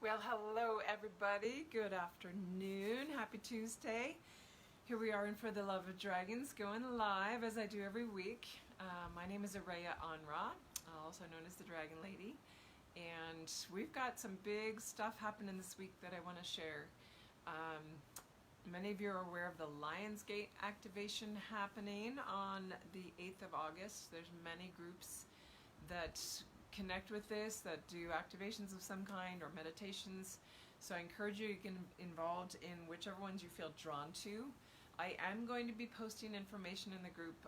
Well, hello everybody. Good afternoon. Happy Tuesday. Here we are in For the Love of Dragons, going live as I do every week. My name is Araya Anra, also known as the Dragon Lady. And we've got some big stuff happening this week that I want to share. Many of you are aware of the Lionsgate activation happening on the 8th of August. There's many groups that connect with this, that do activations of some kind or meditations. So I encourage you to get involved in whichever ones you feel drawn to. I am going to be posting information in the group.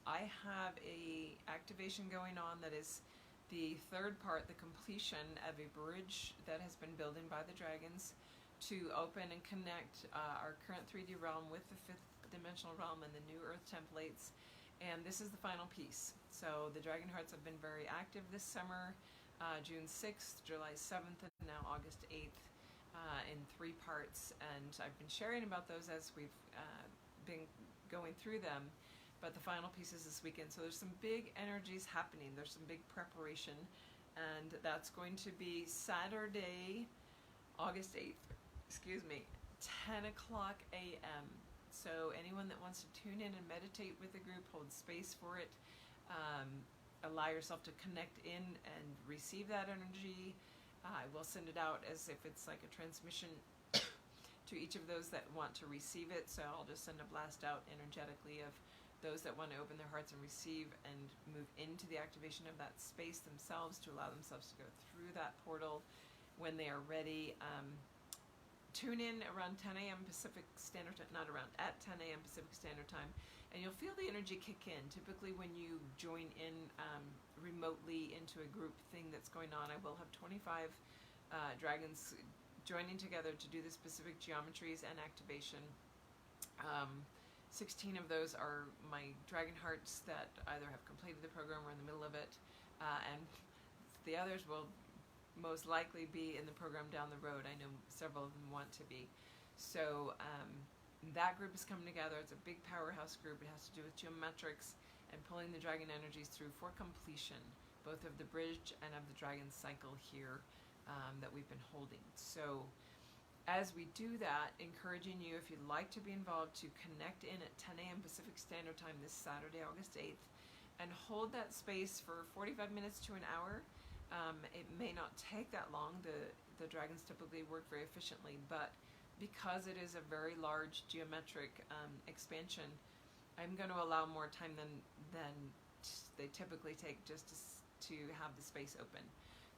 I have a activation going on that is the third part, the completion of a bridge that has been building by the dragons to open and connect our current 3D realm with the fifth dimensional realm and the new earth templates. And this is the final piece. So the Dragon Hearts have been very active this summer, June 6th, July 7th, and now August 8th in 3 parts. And I've been sharing about those as we've been going through them. But the final piece is this weekend. So there's some big energies happening. There's some big preparation. And that's going to be Saturday, August 8th, 10 o'clock a.m. So anyone that wants to tune in and meditate with the group, hold space for it, allow yourself to connect in and receive that energy. I will send it out as if it's like a transmission to each of those that want to receive it. So I'll just send a blast out energetically of those that want to open their hearts and receive and move into the activation of that space themselves, to allow themselves to go through that portal when they are ready. Tune in around 10 a.m. Pacific Standard Time, not around, at 10 a.m. Pacific Standard Time, and you'll feel the energy kick in. Typically when you join in remotely into a group thing that's going on, I will have 25 dragons joining together to do the specific geometries and activation. 16 of those are my Dragon Hearts that either have completed the program or in the middle of it, and the others will most likely be in the program down the road. I know several of them want to be. So that group is coming together. It's a big powerhouse group. It has to do with geometrics and pulling the dragon energies through for completion, both of the bridge and of the dragon cycle here that we've been holding. So as we do that, encouraging you, if you'd like to be involved, to connect in at 10 a.m. Pacific Standard Time this Saturday, August 8th, and hold that space for 45 minutes to an hour. It may not take that long. The dragons typically work very efficiently, but because it is a very large geometric expansion, I'm going to allow more time than they typically take just to have the space open.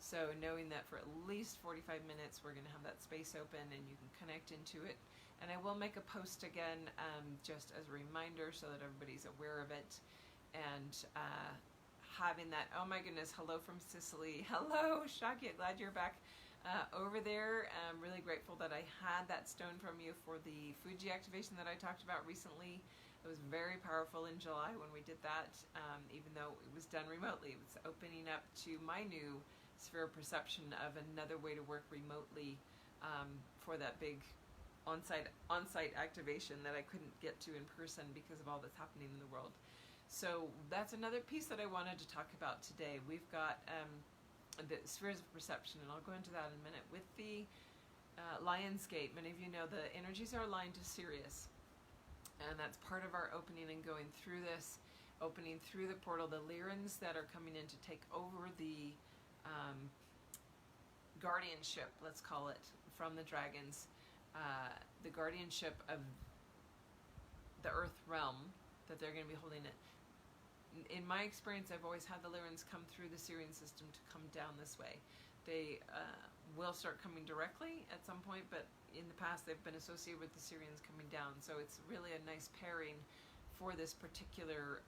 So knowing that for at least 45 minutes we're going to have that space open and you can connect into it. And I will make a post again just as a reminder so that everybody's aware of it. And having that, oh my goodness, hello from Sicily. Hello, Shaki, glad you're back over there. I'm really grateful that I had that stone from you for the Fuji activation that I talked about recently. It was very powerful in July when we did that, even though it was done remotely. It was opening up to my new sphere of perception of another way to work remotely for that big on-site activation that I couldn't get to in person because of all that's happening in the world. So that's another piece that I wanted to talk about today. We've got the spheres of perception, and I'll go into that in a minute. With the Lionsgate, many of you know the energies are aligned to Sirius, and that's part of our opening and going through this, opening through the portal, the Lyrans that are coming in to take over the guardianship, let's call it, from the dragons, the guardianship of the earth realm that they're going to be holding it. In my experience, I've always had the Lyrans come through the Sirian system to come down this way. They will start coming directly at some point, but in the past they've been associated with the Sirians coming down. So it's really a nice pairing for this particular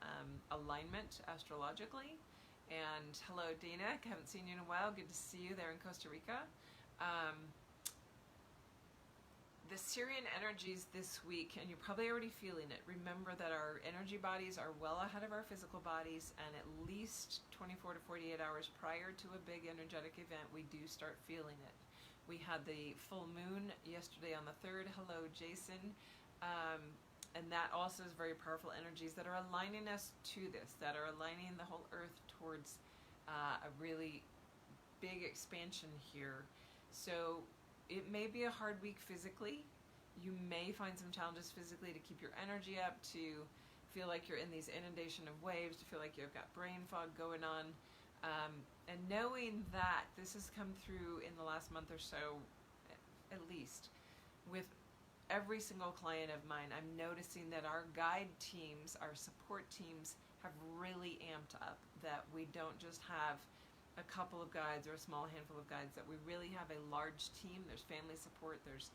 alignment astrologically. And hello, Dana. I haven't seen you in a while. Good to see you there in Costa Rica. The Sirian energies this week, and you're probably already feeling it. Remember that our energy bodies are well ahead of our physical bodies, and at least 24 to 48 hours prior to a big energetic event, we do start feeling it. We had the full moon yesterday on the 3rd. Hello, Jason. And that also is very powerful energies that are aligning us to this, that are aligning the whole earth towards a really big expansion here So it may be a hard week physically. You may find some challenges physically to keep your energy up, to feel like you're in these inundation of waves, to feel like you've got brain fog going on. And knowing that this has come through in the last month or so, at least, with every single client of mine, I'm noticing that our guide teams, our support teams, have really amped up, that we don't just have a couple of guides or a small handful of guides, that we really have a large team. There's family support, there's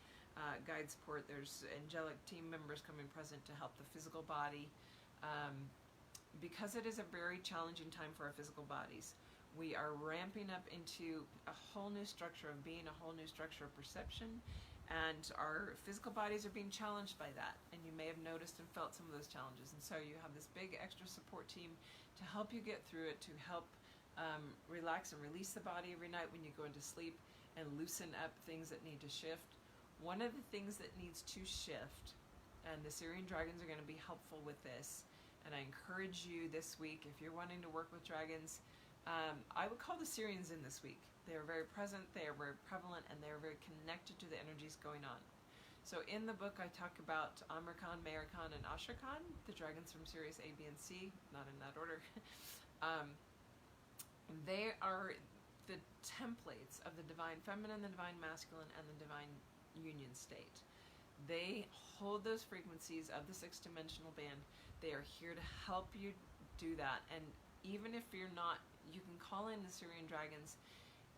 guide support, there's angelic team members coming present to help the physical body, because it is a very challenging time for our physical bodies. We are ramping up into a whole new structure of being, a whole new structure of perception, and our physical bodies are being challenged by that, and you may have noticed and felt some of those challenges. And so you have this big extra support team to help you get through it, to help relax and release the body every night when you go into sleep, and loosen up things that need to shift. One of the things that needs to shift, and the Sirian Dragons are going to be helpful with this, and I encourage you this week, if you're wanting to work with dragons, I would call the Sirians in this week. They are very present, they are very prevalent, and they are very connected to the energies going on. So in the book I talk about Amarkan, Mayarkan, and Asharkan, the dragons from Sirius A, B, and C, not in that order. They are the templates of the divine feminine, the divine masculine, and the divine union state. They hold those frequencies of the six-dimensional band. They are here to help you do that. And even if you're not, you can call in the Sirian Dragons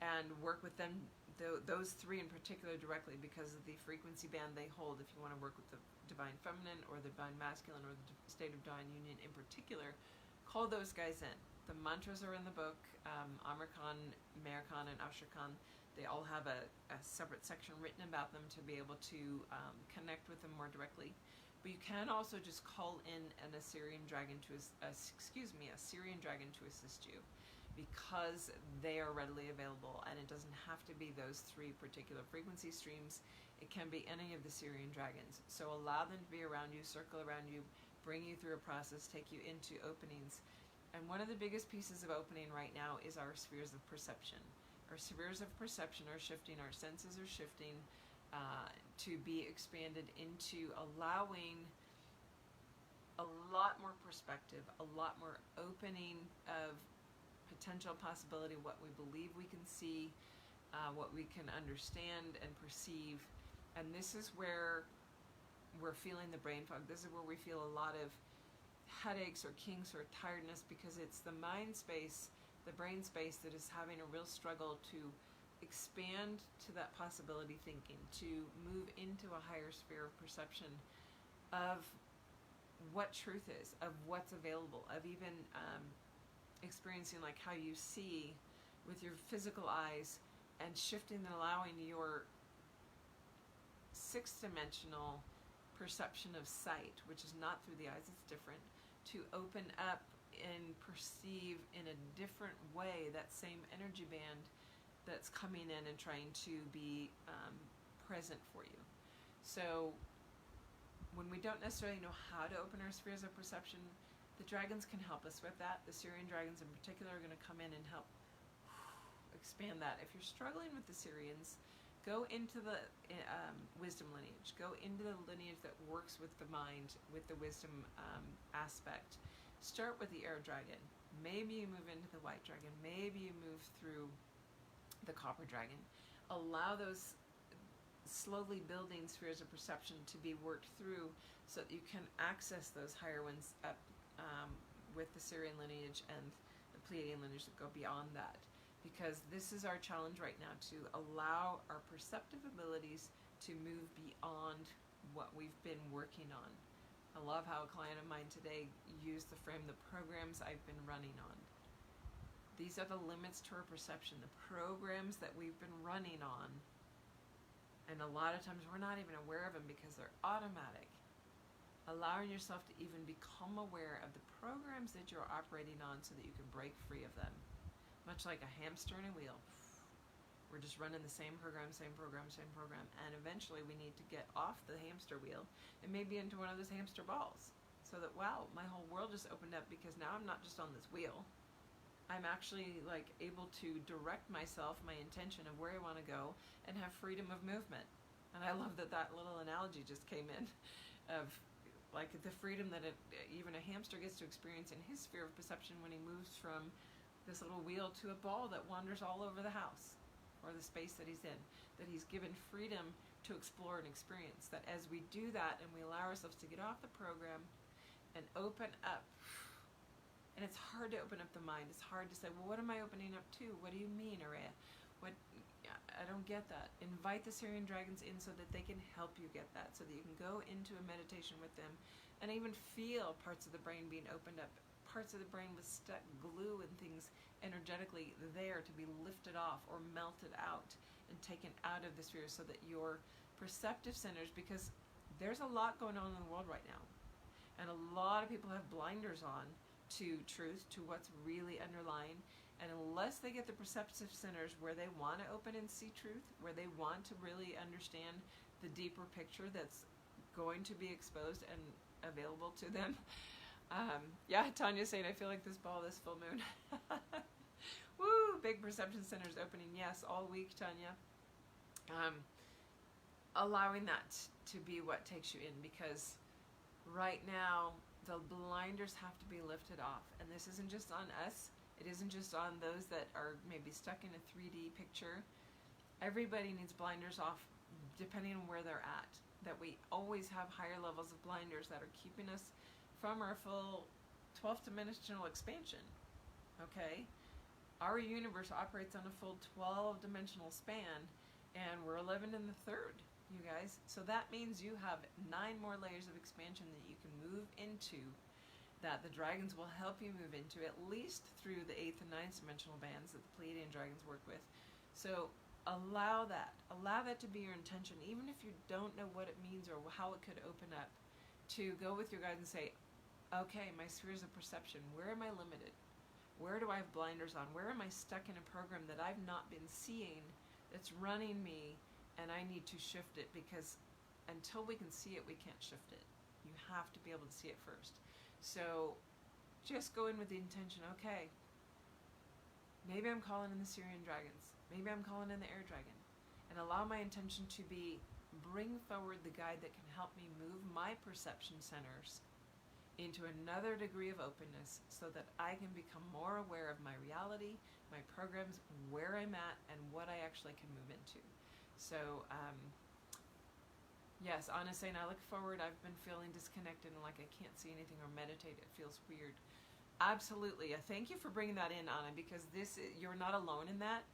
and work with them, those three in particular, directly, because of the frequency band they hold. If you want to work with the divine feminine or the divine masculine or the state of divine union in particular, call those guys in. The mantras are in the book. Amarkan, Mayarkan, and Asharkan, they all have a separate section written about them to be able to connect with them more directly. But you can also just call in a Sirian dragon to a Sirian dragon to assist you, because they are readily available, and it doesn't have to be those three particular frequency streams. It can be any of the Sirian dragons. So allow them to be around you, circle around you, bring you through a process, take you into openings. And one of the biggest pieces of opening right now is our spheres of perception. Our spheres of perception are shifting, our senses are shifting, to be expanded into allowing a lot more perspective, a lot more opening of potential possibility, what we believe we can see, what we can understand and perceive. And this is where we're feeling the brain fog. This is where we feel a lot of headaches or kinks or tiredness, because it's the mind space, the brain space, that is having a real struggle to expand to that possibility thinking, to move into a higher sphere of perception of what truth is, of what's available, of even experiencing like how you see with your physical eyes, and shifting and allowing your sixth-dimensional perception of sight, which is not through the eyes, it's different, to open up and perceive in a different way that same energy band that's coming in and trying to be present for you. So when we don't necessarily know how to open our spheres of perception, the dragons can help us with that. The Sirian dragons in particular are going to come in and help expand that. If you're struggling with the Sirians, go into the wisdom lineage. Go into the lineage that works with the mind, with the wisdom aspect. Start with the air dragon. Maybe you move into the white dragon. Maybe you move through the copper dragon. Allow those slowly building spheres of perception to be worked through, so that you can access those higher ones up with the Sirian lineage and the Pleiadian lineage that go beyond that. Because this is our challenge right now, to allow our perceptive abilities to move beyond what we've been working on. I love how a client of mine today used the frame, the programs I've been running on. These are the limits to our perception, the programs that we've been running on. And a lot of times we're not even aware of them because they're automatic. Allowing yourself to even become aware of the programs that you're operating on, so that you can break free of them. Much like a hamster in a wheel. We're just running the same program, and eventually we need to get off the hamster wheel and maybe into one of those hamster balls, so that, wow, my whole world just opened up, because now I'm not just on this wheel. I'm actually like able to direct myself, my intention of where I want to go, and have freedom of movement. And I love that that little analogy just came in of like the freedom that even a hamster gets to experience in his sphere of perception when he moves from this little wheel to a ball that wanders all over the house or the space that he's in, that he's given freedom to explore and experience. That as we do that and we allow ourselves to get off the program and open up, and it's hard to open up the mind. It's hard to say, well, what am I opening up to? What do you mean, Araya? What? I don't get that. Invite the Sirian Dragons in so that they can help you get that, so that you can go into a meditation with them and even feel parts of the brain being opened up, parts of the brain with stuck glue and things energetically there to be lifted off or melted out and taken out of the sphere, so that your perceptive centers, because there's a lot going on in the world right now, and a lot of people have blinders on to truth, to what's really underlying. And unless they get the perceptive centers where they want to open and see truth, where they want to really understand the deeper picture that's going to be exposed and available to them. Yeah, Tanya's saying, I feel like this ball this full moon. Woo, big perception centers opening. Yes, all week, Tanya. Allowing that to be what takes you in, because right now the blinders have to be lifted off. And this isn't just on us. It isn't just on those that are maybe stuck in a 3D picture. Everybody needs blinders off depending on where they're at. That we always have higher levels of blinders that are keeping us from our full 12th dimensional expansion. Okay? Our universe operates on a full 12 dimensional span, and we're 11 in the third, you guys. So that means you have 9 more layers of expansion that you can move into, that the dragons will help you move into, at least through the 8th and 9th dimensional bands that the Pleiadian dragons work with. So allow that to be your intention, even if you don't know what it means or how it could open up, to go with your guides and say, okay, my spheres of perception, where am I limited? Where do I have blinders on? Where am I stuck in a program that I've not been seeing, that's running me, and I need to shift it? Because until we can see it, we can't shift it. You have to be able to see it first. So just go in with the intention, okay, maybe I'm calling in the Sirian Dragons. Maybe I'm calling in the Air Dragon. And allow my intention to be, bring forward the guide that can help me move my perception centers into another degree of openness, so that I can become more aware of my reality, my programs, where I'm at, and what I actually can move into. So, yes, Anna's saying, I look forward, I've been feeling disconnected and like I can't see anything or meditate, it feels weird. Absolutely. Thank you for bringing that in, Anna, because you're not alone in that.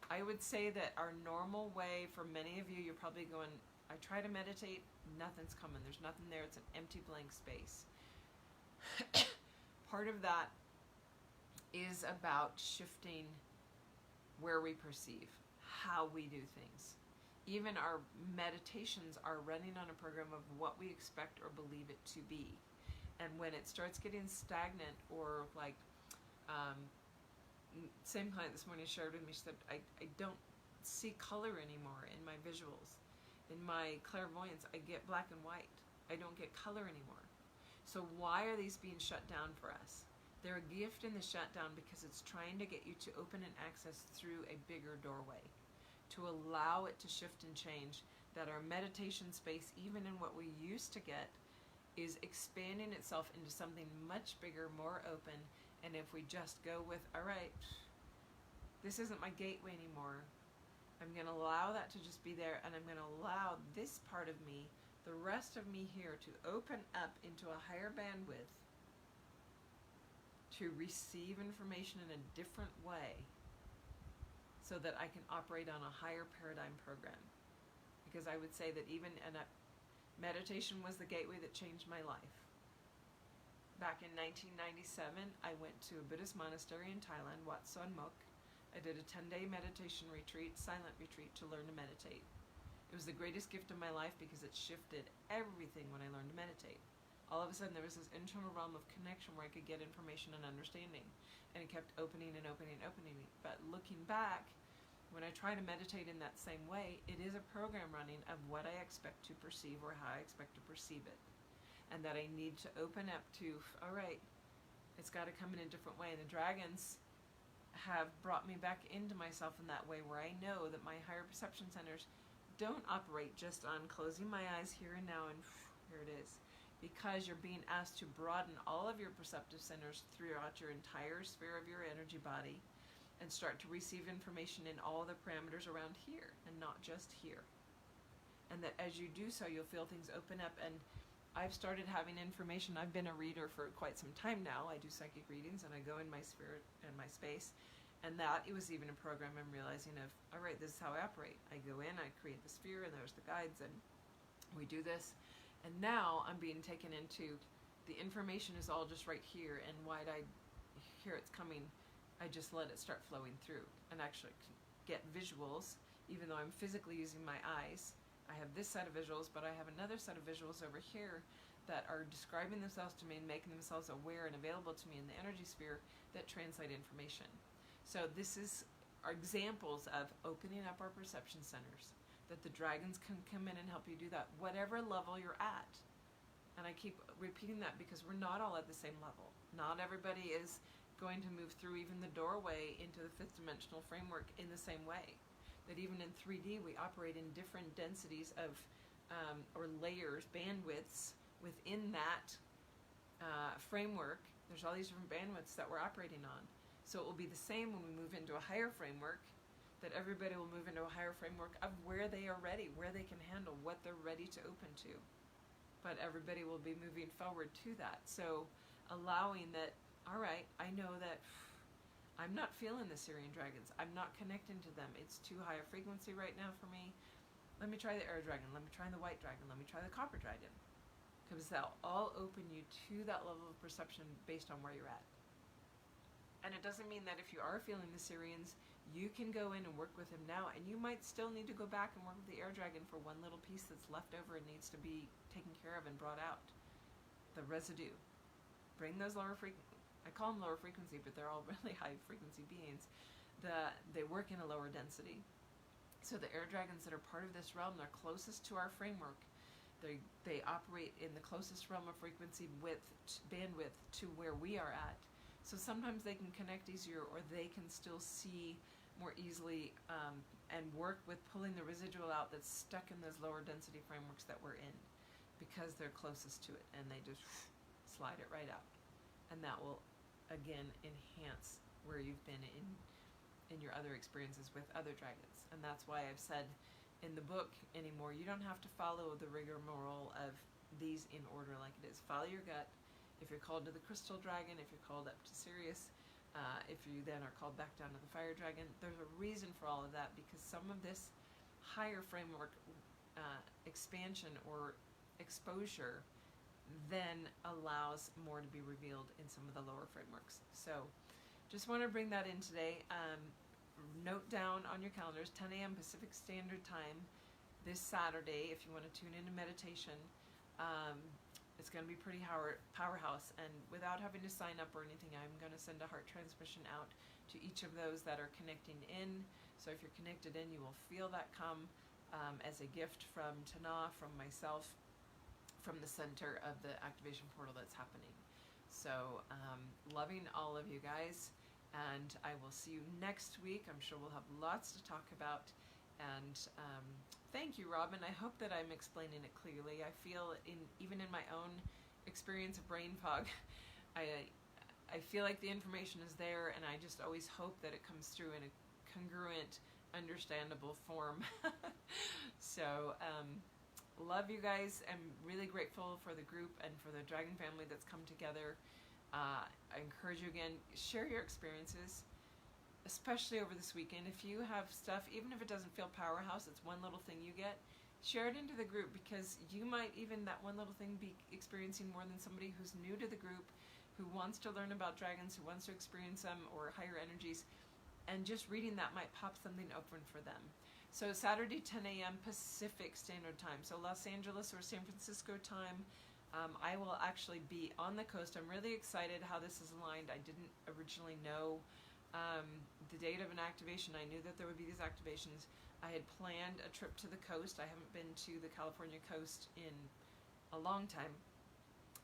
I would say that our normal way, for many of you, you're probably going, I try to meditate, nothing's coming, there's nothing there, it's an empty blank space. Part of that is about shifting where we perceive, how we do things. Even our meditations are running on a program of what we expect or believe it to be. And when it starts getting stagnant, or like, same client this morning shared with me, she said, I don't see color anymore in my visuals. In my clairvoyance, I get black and white. I don't get color anymore. So why are these being shut down for us? They're a gift in the shutdown because it's trying to get you to open and access through a bigger doorway, to allow it to shift and change, that our meditation space, even in what we used to get, is expanding itself into something much bigger, more open. And if we just go with, all right, this isn't my gateway anymore, I'm going to allow that to just be there, and I'm going to allow this part of me, the rest of me here, to open up into a higher bandwidth, to receive information in a different way, so that I can operate on a higher paradigm program. Because I would say that even meditation was the gateway that changed my life. Back in 1997, I went to a Buddhist monastery in Thailand, Wat Son Mok. I did a 10-day meditation retreat, silent retreat, to learn to meditate. It was the greatest gift of my life because it shifted everything when I learned to meditate. All of a sudden there was this internal realm of connection where I could get information and understanding. And it kept opening and opening and opening. But looking back, when I try to meditate in that same way, it is a program running of what I expect to perceive or how I expect to perceive it. And that I need to open up to, all right, it's got to come in a different way. And the dragons have brought me back into myself in that way, where I know that my higher perception centers don't operate just on closing my eyes here and now and here it is. Because you're being asked to broaden all of your perceptive centers throughout your entire sphere of your energy body and start to receive information in all the parameters around here and not just here. And that as you do so, you'll feel things open up. And I've started having information. I've been a reader for quite some time now. I do psychic readings and I go in my spirit and my space. And that, it was even a program I'm realizing of, all right, this is how I operate. I go in, I create the sphere, and there's the guides, and we do this. And now I'm being taken into, the information is all just right here, and why I hear it's coming, I just let it start flowing through and actually get visuals, even though I'm physically using my eyes. I have this set of visuals, but I have another set of visuals over here that are describing themselves to me and making themselves aware and available to me in the energy sphere that translate information. So this is our examples of opening up our perception centers, that the dragons can come in and help you do that, whatever level you're at. And I keep repeating that because we're not all at the same level. Not everybody is going to move through even the doorway into the fifth dimensional framework in the same way. That even in 3D, we operate in different densities of, or layers, bandwidths within that framework. There's all these different bandwidths that we're operating on. So it will be the same when we move into a higher framework, that everybody will move into a higher framework of where they are ready, where they can handle, what they're ready to open to. But everybody will be moving forward to that. So allowing that, all right, I know that I'm not feeling the Sirian Dragons. I'm not connecting to them. It's too high a frequency right now for me. Let me try the Air Dragon. Let me try the White Dragon. Let me try the Copper Dragon. Because they'll all open you to that level of perception based on where you're at. And it doesn't mean that if you are feeling the Sirians, you can go in and work with him now, and you might still need to go back and work with the Air Dragon for one little piece that's left over and needs to be taken care of and brought out. The residue. Bring those lower frequency. I call them lower frequency, but they're all really high frequency beings. They work in a lower density. So the Air Dragons that are part of this realm, they're closest to our framework. They operate in the closest realm of frequency with bandwidth to where we are at. So sometimes they can connect easier, or they can still see more easily and work with pulling the residual out that's stuck in those lower density frameworks that we're in, because they're closest to it, and they just slide it right out. And that will, again, enhance where you've been in your other experiences with other dragons. And that's why I've said in the book anymore, you don't have to follow the rigmarole of these in order like it is. Follow your gut. If you're called to the Crystal Dragon, if you're called up to Sirius, if you then are called back down to the Fire Dragon, there's a reason for all of that, because some of this higher framework expansion or exposure then allows more to be revealed in some of the lower frameworks. So just want to bring that in today. Note down on your calendars, 10 a.m. Pacific Standard Time this Saturday, if you want to tune into meditation. It's going to be pretty powerhouse, and without having to sign up or anything, I'm going to send a heart transmission out to each of those that are connecting in. So if you're connected in, you will feel that come as a gift from Tana, from myself, from the center of the activation portal that's happening. So loving all of you guys, and I will see you next week. I'm sure we'll have lots to talk about. And thank you, Robin. I hope that I'm explaining it clearly. I feel, even in my own experience of brain fog, I feel like the information is there, and I just always hope that it comes through in a congruent, understandable form. So love you guys. I'm really grateful for the group and for the Dragon family that's come together. I encourage you again, share your experiences, especially over this weekend. If you have stuff, even if it doesn't feel powerhouse, it's one little thing you get, share it into the group, because you might even, that one little thing, be experiencing more than somebody who's new to the group, who wants to learn about dragons, who wants to experience them, or higher energies, and just reading that might pop something open for them. So Saturday, 10 a.m. Pacific Standard Time, so Los Angeles or San Francisco time. I will actually be on the coast. I'm really excited how this is aligned. I didn't originally know the date of an activation. I knew that there would be these activations. I had planned a trip to the coast. I haven't been to the California coast in a long time,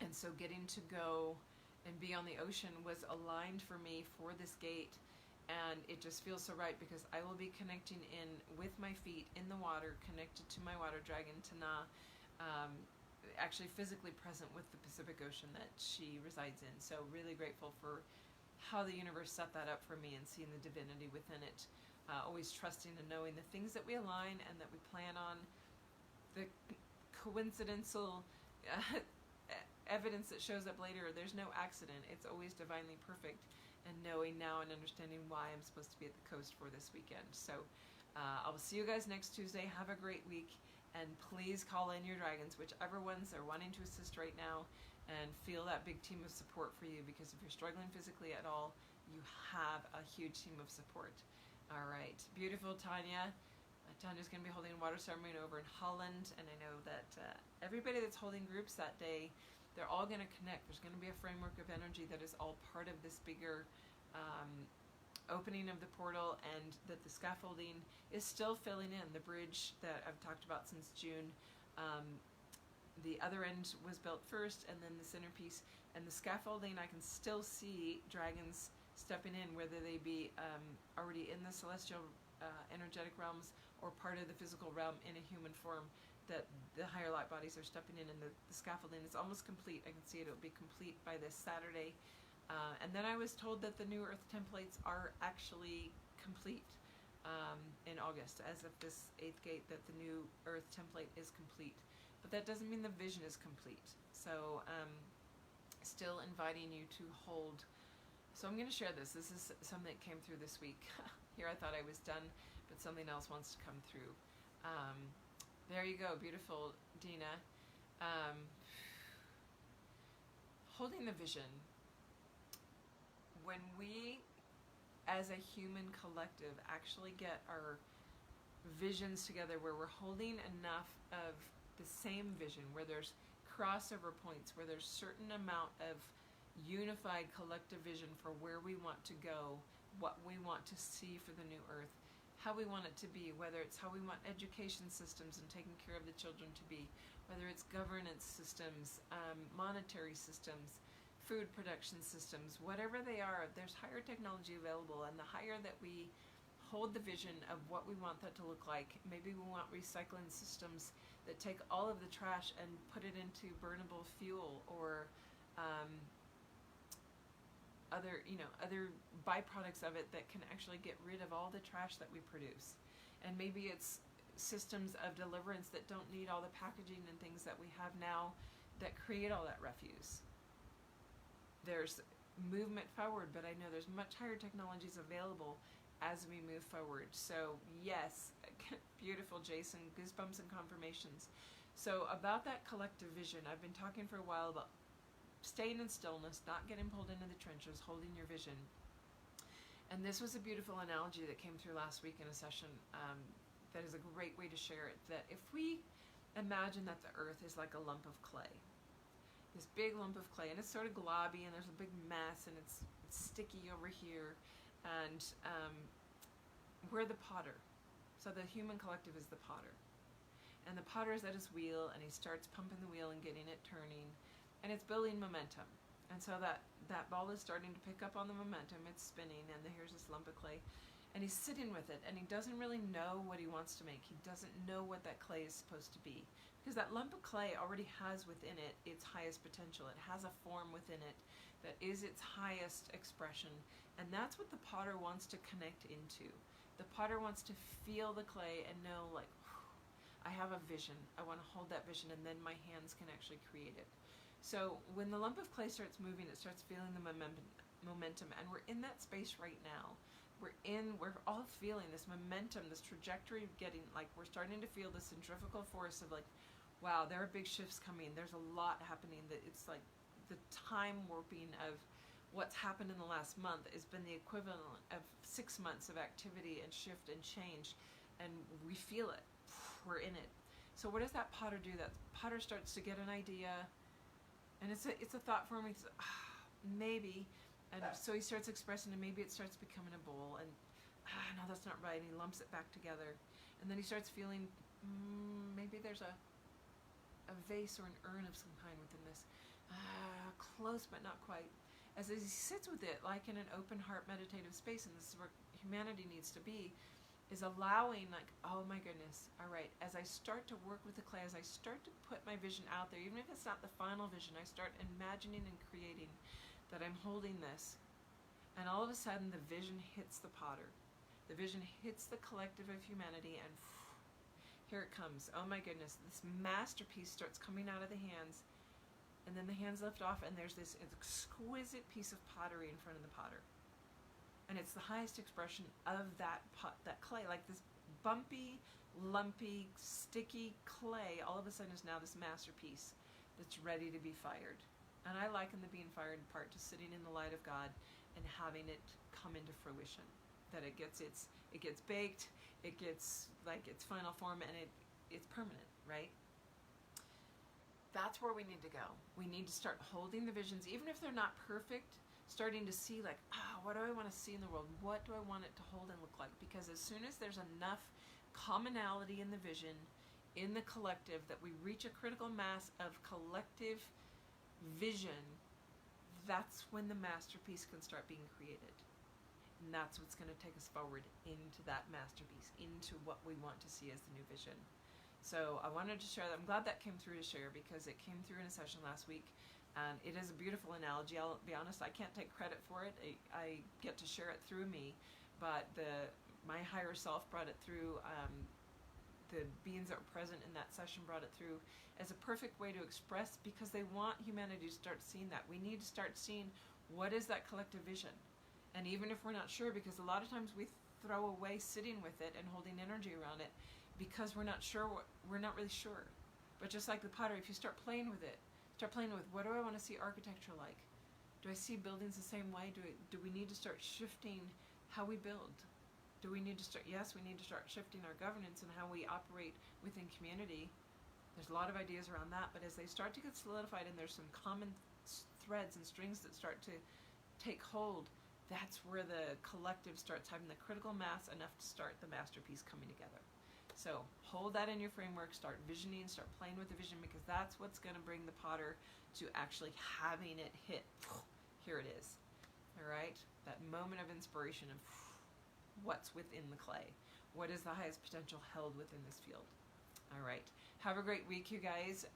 and so getting to go and be on the ocean was aligned for me for this gate. and it just feels so right because I will be connecting in with my feet in the water, connected to my water dragon, Tana, actually physically present with the Pacific Ocean that she resides in. So really grateful for how the universe set that up for me and seeing the divinity within it. Always trusting and knowing the things that we align and that we plan on, the coincidental evidence that shows up later, there's no accident. It's always divinely perfect, and knowing now and understanding why I'm supposed to be at the coast for this weekend. So I will see you guys next Tuesday. Have a great week, and please call in your dragons, whichever ones are wanting to assist right now, and feel that big team of support for you, because if you're struggling physically at all, you have a huge team of support. All right, beautiful Tanya. Tanya's going to be holding a water ceremony over in Holland, and I know that everybody that's holding groups that day, they're all going to connect. There's going to be a framework of energy that is all part of this bigger opening of the portal, and that the scaffolding is still filling in. The bridge that I've talked about since June, the other end was built first, and then the centerpiece, and the scaffolding, I can still see dragons stepping in, whether they be already in the celestial energetic realms or part of the physical realm in a human form, that the higher light bodies are stepping in, and the scaffolding is almost complete. I can see it. It'll be complete by this Saturday. And then I was told that the new earth templates are actually complete in August, as of this 8th gate, that the new earth template is complete. But that doesn't mean the vision is complete. So still inviting you to hold. So I'm going to share this. This is something that came through this week. Here I thought I was done, but something else wants to come through. There you go. Beautiful, Dina. Holding the vision. When we, as a human collective, actually get our visions together, where we're holding enough of the same vision, where there's crossover points, where there's certain amount of unified collective vision for where we want to go, what we want to see for the new earth, how we want it to be, whether it's how we want education systems and taking care of the children to be, whether it's governance systems, monetary systems, food production systems, whatever they are, there's higher technology available, and the higher that we hold the vision of what we want that to look like. Maybe we want recycling systems that take all of the trash and put it into burnable fuel, or other byproducts of it that can actually get rid of all the trash that we produce. And maybe it's systems of deliverance that don't need all the packaging and things that we have now that create all that refuse. There's movement forward, but I know there's much higher technologies available as we move forward. So yes, beautiful, Jason, goosebumps and confirmations. So about that collective vision, I've been talking for a while about staying in stillness, not getting pulled into the trenches, holding your vision. And this was a beautiful analogy that came through last week in a session that is a great way to share it, that if we imagine that the earth is like a lump of clay, this big lump of clay, and it's sort of globby, and there's a big mess, and it's sticky over here, and we're the potter. So the human collective is the potter. And the potter is at his wheel, and he starts pumping the wheel and getting it turning, and it's building momentum. And so that ball is starting to pick up on the momentum, it's spinning, and here's this lump of clay, and he's sitting with it, and he doesn't really know what he wants to make. He doesn't know what that clay is supposed to be, because that lump of clay already has within it its highest potential. It has a form within it that is its highest expression, and that's what the potter wants to connect into. The potter wants to feel the clay and know, like, I have a vision. I want to hold that vision, and then my hands can actually create it. So when the lump of clay starts moving, it starts feeling the momentum, and we're in that space right now. We're all feeling this momentum, this trajectory of getting, like, we're starting to feel the centrifugal force of, like, wow, there are big shifts coming. There's a lot happening. That it's like the time warping of what's happened in the last month has been the equivalent of 6 months of activity and shift and change, and we feel it. We're in it. So what does that potter do? That potter starts to get an idea, and it's a thought for him. He's maybe, and so he starts expressing, and maybe it starts becoming a bowl, and no, that's not right. And he lumps it back together, and then he starts feeling maybe there's a vase or an urn of some kind within this. Close but not quite. as he sits with it like in an open heart meditative space, and this is where humanity needs to be, is allowing, like, oh my goodness, all right, as I start to work with the clay, as I start to put my vision out there, even if it's not the final vision, I start imagining and creating that I'm holding this, and all of a sudden the vision hits the potter. The vision hits the collective of humanity, and here it comes. Oh my goodness, this masterpiece starts coming out of the hands, and then the hands lift off, and there's this exquisite piece of pottery in front of the potter. And it's the highest expression of that that clay, like this bumpy, lumpy, sticky clay, all of a sudden is now this masterpiece that's ready to be fired. And I liken the being fired part to sitting in the light of God and having it come into fruition. That it gets baked, it gets like its final form, and it's permanent, right? That's where we need to go. We need to start holding the visions, even if they're not perfect, starting to see like, what do I want to see in the world? What do I want it to hold and look like? Because as soon as there's enough commonality in the vision, in the collective, that we reach a critical mass of collective vision, that's when the masterpiece can start being created. And that's what's going to take us forward into that masterpiece, into what we want to see as the new vision. So I wanted to share that. I'm glad that came through to share, because it came through in a session last week. And it is a beautiful analogy. I'll be honest, I can't take credit for it. I get to share it through me, but my higher self brought it through. The beings that were present in that session brought it through as a perfect way to express, because they want humanity to start seeing that. We need to start seeing what is that collective vision. And even if we're not sure, because a lot of times we throw away sitting with it and holding energy around it because we're not sure, we're not really sure. But just like the pottery, if you start playing with it, start playing with, what do I want to see architecture like? Do I see buildings the same way? Do we need to start shifting how we build? Do we need to start, yes, we need to start shifting our governance and how we operate within community. There's a lot of ideas around that, but as they start to get solidified and there's some common threads and strings that start to take hold, that's where the collective starts having the critical mass enough to start the masterpiece coming together. So hold that in your framework, start visioning, start playing with the vision, because that's what's going to bring the potter to actually having it hit. Here it is. All right? That moment of inspiration of what's within the clay. What is the highest potential held within this field? All right. Have a great week, you guys.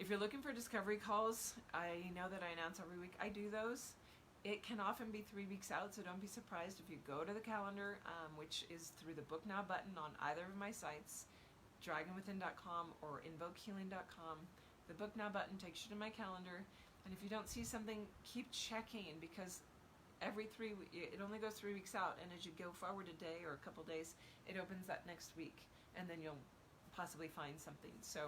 If you're looking for discovery calls, I know that I announce every week. I do those. It can often be 3 weeks out, so don't be surprised if you go to the calendar, which is through the Book Now button on either of my sites, dragonwithin.com or invokehealing.com. The Book Now button takes you to my calendar, and if you don't see something, keep checking, because it only goes 3 weeks out, and as you go forward a day or a couple days, it opens that next week, and then you'll possibly find something. So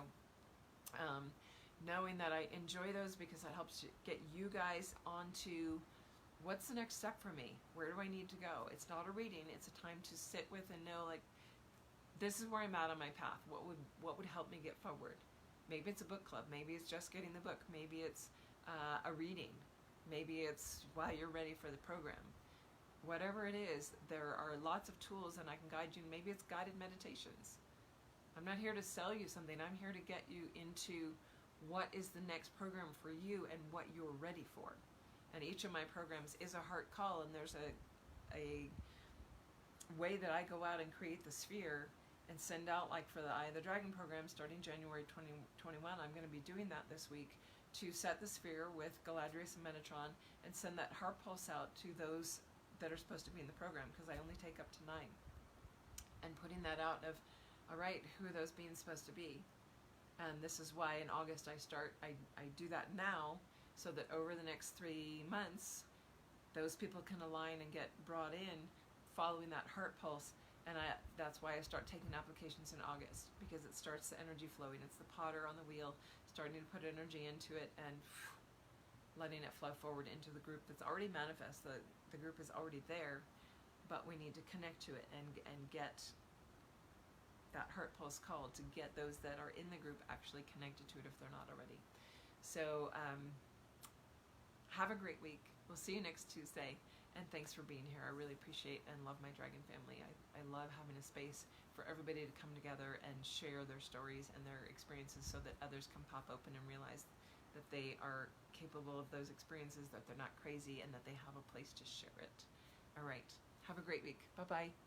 knowing that I enjoy those, because that helps get you guys onto what's the next step for me? Where do I need to go? It's not a reading. It's a time to sit with and know, like, this is where I'm at on my path. What would help me get forward? Maybe it's a book club. Maybe it's just getting the book. Maybe it's a reading. Maybe it's while you're ready for the program. Whatever it is, there are lots of tools, and I can guide you. Maybe it's guided meditations. I'm not here to sell you something. I'm here to get you into what is the next program for you and what you're ready for. And each of my programs is a heart call, and there's a way that I go out and create the sphere and send out, like for the Eye of the Dragon program starting January 2021, I'm going to be doing that this week, to set the sphere with Galadrius and Metatron and send that heart pulse out to those that are supposed to be in the program, because I only take up to 9. And putting that out of, all right, who are those beings supposed to be? And this is why in August I do that now, so that over the next 3 months, those people can align and get brought in following that heart pulse. And that's why I start taking applications in August, because it starts the energy flowing. It's the potter on the wheel starting to put energy into it and letting it flow forward into the group that's already manifest. The group is already there, but we need to connect to it and get that heart pulse call to get those that are in the group actually connected to it if they're not already. So have a great week. We'll see you next Tuesday, and thanks for being here. I really appreciate and love my dragon family. I love having a space for everybody to come together and share their stories and their experiences, so that others can pop open and realize that they are capable of those experiences, that they're not crazy, and that they have a place to share it. All right. Have a great week. Bye-bye.